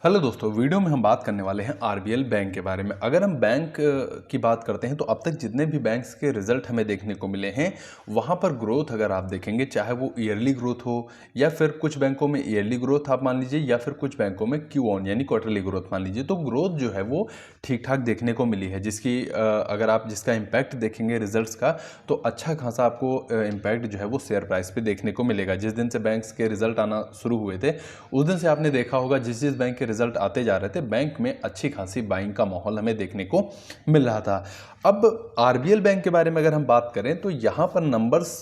Hello दोस्तों, video में हम बात करने वाले हैं आरबीएल बैंक के बारे में। अगर हम बैंक की बात करते हैं तो अब तक जितने भी बैंक्स के रिजल्ट हमें देखने को मिले हैं वहाँ पर ग्रोथ अगर आप देखेंगे, चाहे वो ईयरली ग्रोथ हो या फिर कुछ बैंकों में ईयरली ग्रोथ आप मान लीजिए या फिर कुछ बैंकों में क्यू ऑन यानी क्वार्टरली ग्रोथ मान लीजिए, तो ग्रोथ जो है वो ठीक ठाक देखने को मिली है। अगर आप जिसका इम्पैक्ट देखेंगे रिजल्ट्स का, तो अच्छा खासा आपको इम्पैक्ट जो है वो शेयर प्राइस पे देखने को मिलेगा। जिस दिन से बैंक्स के रिजल्ट आना शुरू हुए थे उस दिन से आपने देखा होगा जिस जिस बैंक के रिजल्ट आते जा रहे थे बैंक में अच्छी खासी बाइंग का माहौल हमें देखने को मिल रहा था। अब आरबीएल बैंक के बारे में अगर हम बात करें तो यहाँ पर नंबर्स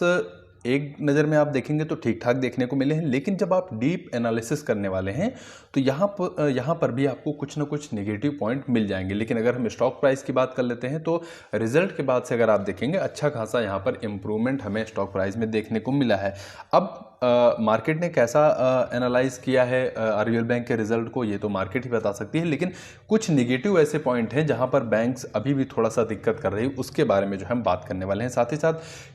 एक नज़र में आप देखेंगे तो ठीक ठाक देखने को मिले हैं, लेकिन जब आप डीप एनालिसिस करने वाले हैं तो यहाँ पर भी आपको कुछ ना कुछ नेगेटिव पॉइंट मिल जाएंगे। लेकिन अगर हम स्टॉक प्राइस की बात कर लेते हैं तो रिजल्ट के बाद से अगर आप देखेंगे अच्छा खासा यहाँ पर इम्प्रूवमेंट हमें स्टॉक प्राइस में देखने को मिला है। अब मार्केट ने कैसा एनालाइज किया है आरबीएल बैंक के रिजल्ट को, ये तो मार्केट ही बता सकती है, लेकिन कुछ निगेटिव ऐसे पॉइंट हैं जहां पर बैंक्स अभी भी थोड़ा सा दिक्कत कर रही है, उसके बारे में जो हम बात करने वाले हैं। साथ ही साथ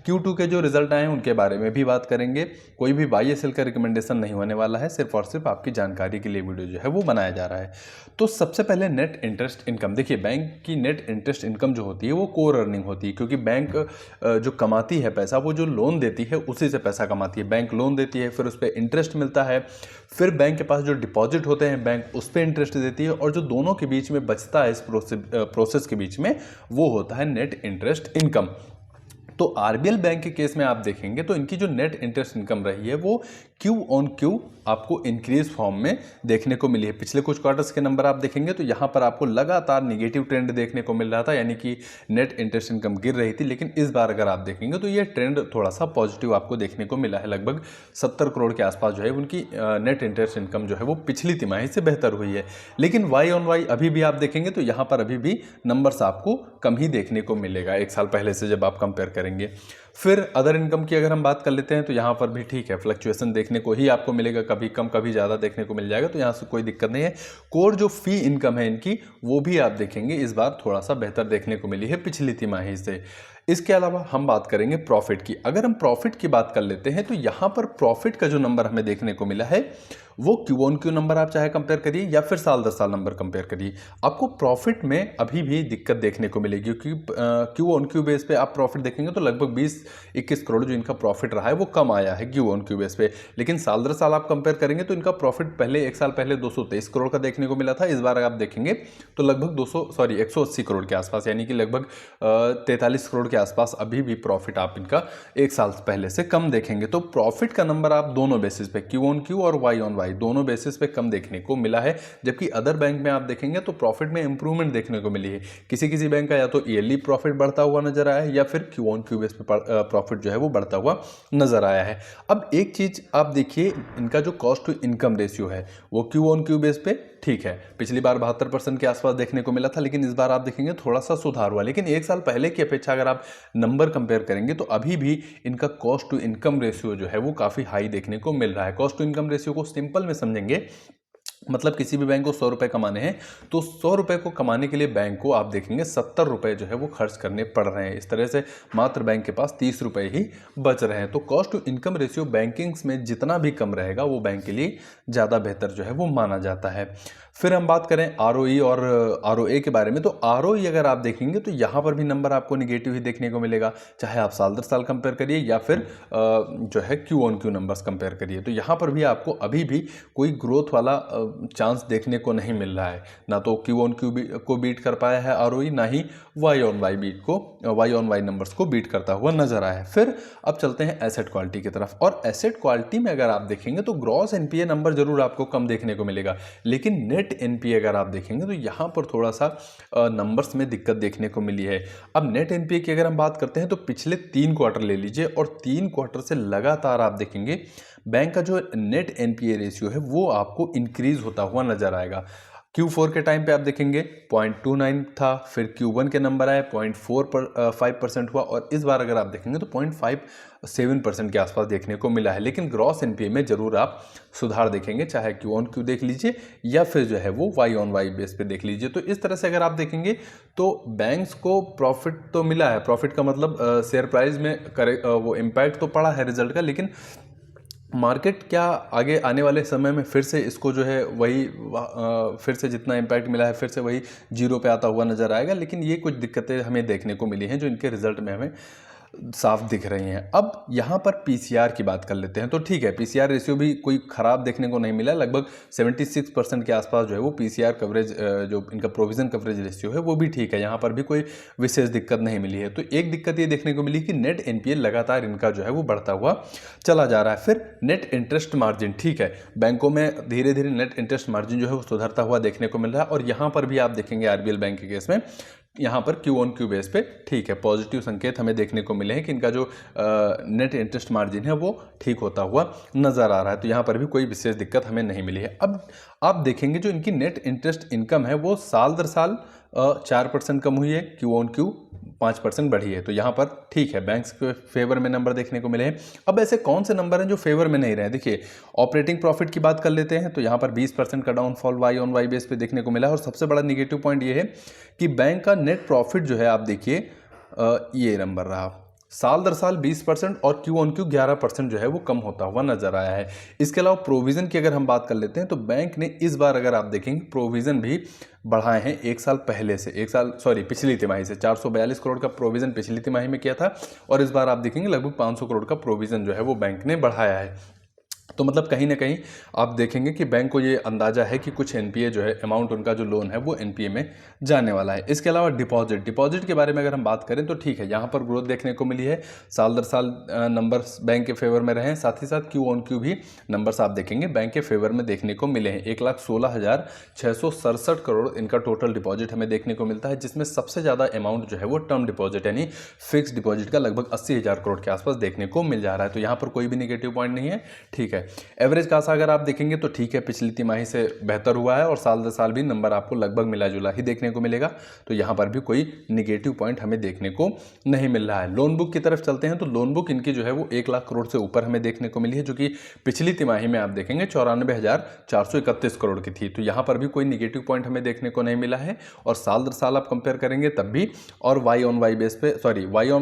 Q2 के जो रिजल्ट आए हैं उनके बारे में भी बात करेंगे। कोई भी बाई या सेल का रिकमेंडेशन नहीं होने वाला है, सिर्फ और सिर्फ आपकी जानकारी के लिए वीडियो जो है वो बनाया जा रहा है। तो सबसे पहले नेट इंटरेस्ट इनकम देखिए, बैंक की नेट इंटरेस्ट इनकम जो होती है वो कोर अर्निंग होती है, क्योंकि बैंक जो कमाती है पैसा वो जो लोन देती है उसी से पैसा कमाती है। बैंक लोन देती है, फिर उस पर इंटरेस्ट मिलता है, फिर बैंक के पास जो डिपॉजिट होते हैं बैंक उस पर इंटरेस्ट देती है, और जो दोनों के बीच में बचता है इस प्रोसेस के बीच में वो होता है नेट इंटरेस्ट इनकम। तो आरबीएल बैंक के केस में आप देखेंगे तो इनकी जो नेट इंटरेस्ट इनकम रही है वो क्यू ऑन क्यू आपको इंक्रीज फॉर्म में देखने को मिली है। पिछले कुछ क्वार्टर्स के नंबर आप देखेंगे तो यहाँ पर आपको लगातार निगेटिव ट्रेंड देखने को मिल रहा था, यानी कि नेट इंटरेस्ट इनकम गिर रही थी। लेकिन इस बार अगर आप देखेंगे तो ये ट्रेंड थोड़ा सा पॉजिटिव आपको देखने को मिला है। लगभग 70 करोड़ के आसपास जो है उनकी नेट इंटरेस्ट इनकम जो है वो पिछली तिमाही से बेहतर हुई है। लेकिन वाई ऑन वाई अभी भी आप देखेंगे तो यहाँ पर अभी भी नंबर्स आपको कम ही देखने को मिलेगा एक साल पहले से जब आप कंपेयर करेंगे। फिर अदर इनकम की अगर हम बात कर लेते हैं तो यहाँ पर भी ठीक है, फ्लक्चुएशन देखने को ही आपको मिलेगा, कभी कम कभी ज़्यादा देखने को मिल जाएगा, तो यहाँ से कोई दिक्कत नहीं है। कोर जो फी इनकम है इनकी वो भी आप देखेंगे इस बार थोड़ा सा बेहतर देखने को मिली है पिछली तिमाही से। इसके अलावा हम बात करेंगे प्रॉफिट की। अगर हम प्रॉफिट की बात कर लेते हैं तो यहाँ पर प्रॉफिट का जो नंबर हमें देखने को मिला है वो क्यू ऑन क्यू नंबर आप चाहे कंपेयर करिए या फिर साल दर साल नंबर कंपेयर करिए, आपको प्रॉफिट में अभी भी दिक्कत देखने को मिलेगी, क्योंकि क्यू ऑन क्यू बेस पे आप प्रॉफिट देखेंगे तो लगभग 20-21 करोड़ जो इनका प्रॉफिट रहा है वो कम आया है क्यू ऑन क्यू बेस पे। लेकिन साल दर साल आप कंपेयर करेंगे तो इनका प्रॉफिट पहले एक साल पहले 223 करोड़ का देखने को मिला था, इस बार आप देखेंगे तो लगभग 180 करोड़ के आसपास, यानी कि लगभग 43 करोड़ के आसपास अभी भी प्रॉफिट आप इनका एक साल पहले से कम देखेंगे। तो प्रॉफिट का नंबर आप दोनों बेसिस पे क्यू ऑन क्यू और वाई ऑन वाई दोनों बेसिस पे कम देखने को मिला है। जबकि अदर बैंक में आप देखेंगे तो प्रॉफिट में इंप्रूवमेंट देखने को मिली है। किसी किसी बैंक का या तो ईयरली प्रॉफिट बढ़ता हुआ नजर आया है या फिर क्यू ऑन क्यू बेस पे प्रॉफिट जो है वो बढ़ता हुआ नजर आया है। अब एक चीज आप देखिए, इनका जो कॉस्ट टू इनकम रेशियो है वो क्यू ऑन क्यू बेस पे ठीक है, पिछली बार 72% के आसपास देखने को मिला था, लेकिन इस बार आप देखेंगे थोड़ा सा सुधार हुआ। लेकिन एक साल पहले की अपेक्षा अगर आप नंबर कंपेयर करेंगे तो अभी भी इनका कॉस्ट टू इनकम रेशियो जो है वो काफ़ी हाई देखने को मिल रहा है। कॉस्ट टू इनकम रेशियो को सिंपल में समझेंगे, मतलब किसी भी बैंक को 100 रुपये कमाने हैं तो 100 रुपये को कमाने के लिए बैंक को आप देखेंगे 70 रुपये जो है वो खर्च करने पड़ रहे हैं। इस तरह से मात्र बैंक के पास 30 रुपये ही बच रहे हैं। तो cost to income ratio bankings में जितना भी कम रहेगा वो बैंक के लिए ज़्यादा बेहतर जो है वो माना जाता है। फिर हम बात करें आरओई और आरओए के बारे में, तो आरओई अगर आप देखेंगे तो यहाँ पर भी नंबर आपको निगेटिव ही देखने को मिलेगा, चाहे आप साल दर साल कंपेयर करिए या फिर जो है Q on Q numbers compare करिए। तो यहाँ पर भी आपको अभी भी कोई ग्रोथ वाला चांस देखने को नहीं मिल रहा है। ना तो क्यू ऑन क्यू को बीट कर पाया है आरओई, ना ही वाई ऑन वाई नंबर्स को बीट करता हुआ नजर आया है। फिर अब चलते हैं एसेट क्वालिटी की तरफ, और एसेट क्वालिटी में अगर आप देखेंगे तो ग्रॉस एनपीए नंबर जरूर आपको कम देखने को मिलेगा, लेकिन नेट एनपीए अगर आप देखेंगे तो यहाँ पर थोड़ा सा नंबर्स में दिक्कत देखने को मिली है। अब नेट एनपीए की अगर हम बात करते हैं तो पिछले 3 क्वार्टर ले लीजिए, और 3 क्वार्टर से लगातार आप देखेंगे बैंक का जो नेट एनपीए रेशियो है वो आपको इंक्रीज होता हुआ नजर आएगा। Q4 के टाइम पे आप देखेंगे 0.29 था, फिर Q1 के नंबर आए 0.45% हुआ, और इस बार अगर आप देखेंगे तो 0.57% के आसपास देखने को मिला है। लेकिन ग्रॉस एनपीए में जरूर आप सुधार देखेंगे, चाहे क्यू ऑन क्यू देख लीजिए या फिर जो है वो वाई ऑन वाई बेस पे देख लीजिए। तो इस तरह से अगर आप देखेंगे तो बैंक्स को प्रॉफिट तो मिला है, प्रॉफिट का मतलब शेयर प्राइस में वो इम्पैक्ट तो पड़ा है रिजल्ट का, लेकिन मार्केट क्या आगे आने वाले समय में फिर से इसको जो है वही फिर से जितना इम्पैक्ट मिला है फिर से वही जीरो पे आता हुआ नज़र आएगा, लेकिन ये कुछ दिक्कतें हमें देखने को मिली हैं जो इनके रिजल्ट में हमें साफ दिख रही हैं। अब यहाँ पर पीसीआर की बात कर लेते हैं। तो ठीक है, पीसीआर रेशियो भी कोई ख़राब देखने को नहीं मिला, लगभग 76% के आसपास जो है वो पीसीआर कवरेज, जो इनका प्रोविज़न कवरेज रेशियो है वो भी ठीक है, यहाँ पर भी कोई विशेष दिक्कत नहीं मिली है। तो एक दिक्कत ये देखने को मिली कि नेट एनपीए लगातार इनका जो है वो बढ़ता हुआ चला जा रहा है। फिर नेट इंटरेस्ट मार्जिन, ठीक है, बैंकों में धीरे धीरे नेट इंटरेस्ट मार्जिन जो है वो सुधरता हुआ देखने को मिल रहा है, और यहाँ पर भी आप देखेंगे आरबीएल बैंक के केस में यहाँ पर क्यू ऑन क्यू बेस पे ठीक है पॉजिटिव संकेत हमें देखने को मिले हैं कि इनका जो नेट इंटरेस्ट मार्जिन है वो ठीक होता हुआ नज़र आ रहा है। तो यहाँ पर भी कोई विशेष दिक्कत हमें नहीं मिली है। अब आप देखेंगे जो इनकी नेट इंटरेस्ट इनकम है वो साल दर साल 4% कम हुई है, क्यू ऑन क्यू 5% बढ़ी है। तो यहाँ पर ठीक है, बैंक्स के फेवर में नंबर देखने को मिले हैं। अब ऐसे कौन से नंबर हैं जो फेवर में नहीं रहे? देखिए, ऑपरेटिंग प्रॉफिट की बात कर लेते हैं तो यहाँ पर 20% का downfall Y on Y base पे देखने को मिला है। और सबसे बड़ा निगेटिव पॉइंट ये है कि बैंक का नेट प्रॉफिट जो है आप देखिए ये नंबर रहा, साल दर साल 20% और क्यू ऑन क्यू 11% जो है वो कम होता हुआ नजर आया है। इसके अलावा प्रोविज़न की अगर हम बात कर लेते हैं तो बैंक ने इस बार अगर आप देखेंगे प्रोविज़न भी बढ़ाए हैं एक साल पहले से, पिछली तिमाही से 442 करोड़ का प्रोविज़न पिछली तिमाही में किया था, और इस बार आप देखेंगे लगभग 500 करोड़ का प्रोविज़न जो है वो बैंक ने बढ़ाया है। तो मतलब कहीं ना कहीं आप देखेंगे कि बैंक को ये अंदाजा है कि कुछ एनपीए जो है अमाउंट उनका जो लोन है वो एनपीए में जाने वाला है। इसके अलावा डिपॉजिट के बारे में अगर हम बात करें तो ठीक है, यहाँ पर ग्रोथ देखने को मिली है, साल दर साल नंबर्स बैंक के फेवर में रहे हैं। साथ ही साथ क्यू ऑन क्यू भी नंबर्स आप देखेंगे बैंक के फेवर में देखने को मिले हैं। 1,16,667 करोड़ इनका टोटल डिपॉजिट हमें देखने को मिलता है, जिसमें सबसे ज़्यादा अमाउंट जो है वो टर्म डिपॉजिट यानी फिक्स डिपॉजिट का लगभग 80,000 करोड़ के आसपास देखने को मिल जा रहा है। तो यहाँ पर कोई भी निगेटिव पॉइंट नहीं है, ठीक है। एवरेज कासा अगर आप देखेंगे तो ठीक है, पिछली तिमाही से बेहतर हुआ है और साल दर साल भी नंबर आपको लगभग मिला जुला ही देखने को मिलेगा। तो यहाँ पर भी कोई निगेटिव पॉइंट हमें देखने को नहीं मिल रहा है। लोन बुक की तरफ चलते हैं तो लोन बुक इनकी जो है वो 1 लाख करोड़ से ऊपर हमें देखने को मिली है, जो कि पिछली तिमाही में आप देखेंगे 94,431 करोड़ की थी। तो यहाँ पर भी कोई निगेटिव पॉइंट हमें देखने को नहीं मिला है, और साल दर साल आप कंपेयर करेंगे तब भी, और वाई ऑन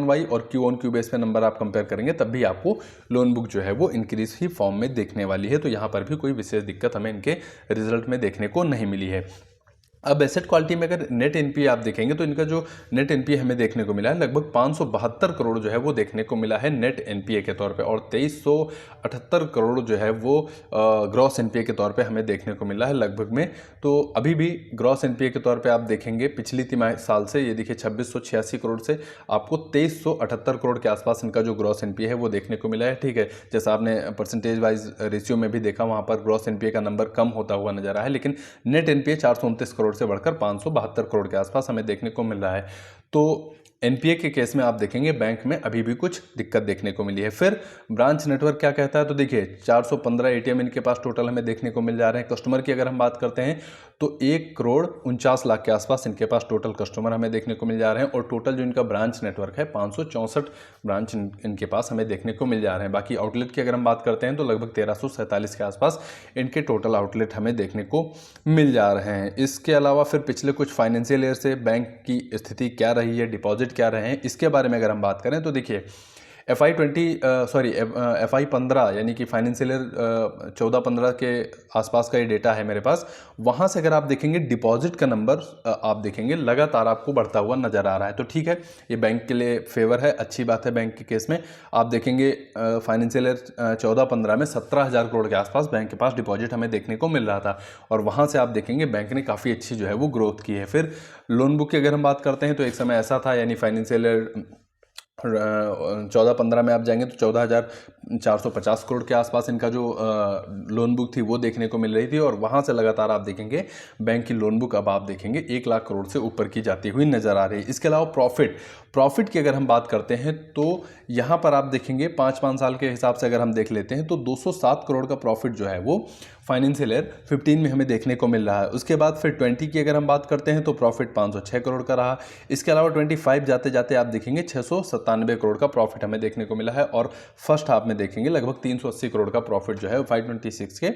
वाई और क्यू ऑन क्यू बेस पे नंबर आप कंपेयर करेंगे तब भी आपको लोन बुक जो है वो इंक्रीज ही फॉर्म में देखने वाली है। तो यहाँ पर भी कोई विशेष दिक्कत हमें इनके रिजल्ट में देखने को नहीं मिली है। अब एसेट क्वालिटी में अगर नेट एनपीए आप देखेंगे तो इनका जो नेट एनपीए हमें देखने को मिला है लगभग 572 करोड़ जो है वो देखने को मिला है नेट एनपीए के तौर पे, और 2378 करोड़ जो है वो ग्रॉस एनपीए के तौर पे हमें देखने को मिला है लगभग में। तो अभी भी ग्रॉस एनपीए के तौर पे आप देखेंगे पिछली तिमाही साल से ये देखिए 2686 करोड़ से आपको 2378 करोड़ के आसपास इनका जो ग्रॉस एनपीए है वो देखने को मिला है, ठीक है। जैसा आपने परसेंटेज वाइज रेशियो में भी देखा, वहाँ पर ग्रॉस एनपीए का नंबर कम होता हुआ नजर आया है, लेकिन नेट एनपीए 429 करोड़ से बढ़कर 572 करोड़ के आसपास हमें देखने को मिल रहा है। तो एनपीए के केस में आप देखेंगे बैंक में अभी भी कुछ दिक्कत देखने को मिली है। फिर ब्रांच नेटवर्क क्या कहता है तो देखिए 415 एटीएम इनके पास टोटल हमें देखने को मिल जा रहे हैं। कस्टमर की अगर हम बात करते हैं तो 1,49,00,000 के आसपास इनके पास टोटल कस्टमर हमें देखने को मिल जा रहे हैं, और टोटल जो इनका ब्रांच नेटवर्क है 564 ब्रांच इनके पास हमें देखने को मिल जा रहे हैं। बाकी आउटलेट की अगर हम बात करते हैं तो लगभग 1347 के आसपास इनके टोटल आउटलेट हमें देखने को मिल जा रहे हैं। इसके अलावा फिर पिछले कुछ फाइनेंशियल ईयर से बैंक की स्थिति क्या रही है, डिपॉजिट क्या रहे हैं, इसके बारे में अगर हम बात करें तो देखिए FI 15 यानी कि फाइनेंशियल ईयर 14-15 के आसपास का ये डेटा है मेरे पास। वहाँ से अगर आप देखेंगे डिपॉजिट का नंबर आप देखेंगे लगातार आपको बढ़ता हुआ नज़र आ रहा है। तो ठीक है, ये बैंक के लिए फेवर है, अच्छी बात है। बैंक के केस में आप देखेंगे फाइनेंशियल ईयर 14-15 में 17,000 करोड़ के आसपास बैंक के पास डिपॉजिट हमें देखने को मिल रहा था, और वहाँ से आप देखेंगे बैंक ने काफ़ी अच्छी जो है वो ग्रोथ की है। फिर लोन बुक की अगर हम बात करते हैं तो एक समय ऐसा था, यानी फाइनेंशियल ईयर 14-15 में आप जाएंगे तो 14,450 करोड़ के आसपास इनका जो लोन बुक थी वो देखने को मिल रही थी, और वहाँ से लगातार आप देखेंगे बैंक की लोन बुक अब आप देखेंगे 1 लाख करोड़ से ऊपर की जाती हुई नज़र आ रही है। इसके अलावा प्रॉफिट की अगर हम बात करते हैं तो यहाँ पर आप देखेंगे 5 साल के हिसाब से अगर हम देख लेते हैं तो 207 करोड़ का प्रॉफिट जो है वो फाइनेंशियल ईयर 15 में हमें देखने को मिल रहा है। उसके बाद फिर 20 की अगर हम बात करते हैं तो प्रॉफिट 506 करोड़ का रहा। इसके अलावा 25 जाते जाते आप देखेंगे 697 करोड़ का प्रॉफिट हमें देखने को मिला है, और फर्स्ट हाफ में देखेंगे लगभग 380 करोड़ का प्रॉफिट जो है 526 के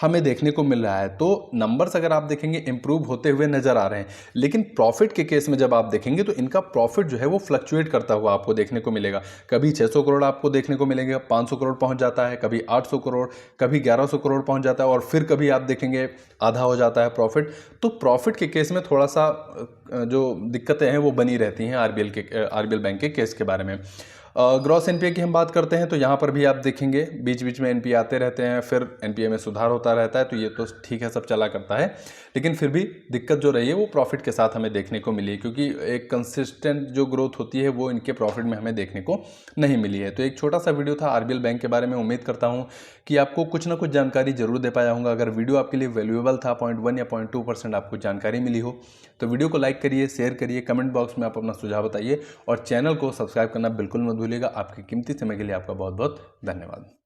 हमें देखने को मिल रहा है। तो नंबर्स अगर आप देखेंगे इंप्रूव होते हुए नजर आ रहे हैं, लेकिन प्रॉफिट के केस में जब आप देखेंगे तो इनका प्रॉफिट जो है वो फ्लक्चुएट करता हुआ आपको देखने को मिलेगा। कभी 600 करोड़ आपको देखने को मिलेंगे, 500 करोड़ पहुंच जाता है, कभी 800 करोड़, कभी 1100 करोड़ पहुंच जाता है, और फिर कभी आप देखेंगे आधा हो जाता है प्रॉफिट। तो प्रॉफिट के केस में थोड़ा सा जो दिक्कतें हैं वो बनी रहती हैं आरबीएल बैंक के केस के बारे में। ग्रॉस एनपीए की हम बात करते हैं तो यहाँ पर भी आप देखेंगे बीच बीच में एनपीए आते रहते हैं, फिर एनपीए में सुधार होता रहता है, तो ये तो ठीक है, सब चला करता है, लेकिन फिर भी दिक्कत जो रही है वो प्रॉफिट के साथ हमें देखने को मिली है, क्योंकि एक कंसिस्टेंट जो ग्रोथ होती है वो इनके प्रॉफिट में हमें देखने को नहीं मिली है। तो एक छोटा सा वीडियो था आरबीएल बैंक के बारे में। उम्मीद करता हूँ कि आपको कुछ ना कुछ जानकारी जरूर दे पाया हूँ। अगर वीडियो आपके लिए वैल्यूएबल था, 0.1 या 0.2% आपको जानकारी मिली हो, तो वीडियो को लाइक करिए, शेयर करिए, कमेंट बॉक्स में आप अपना सुझाव बताइए, और चैनल को सब्सक्राइब करना बिल्कुल मत भूलिएगा। आपके कीमती समय के लिए आपका बहुत बहुत धन्यवाद।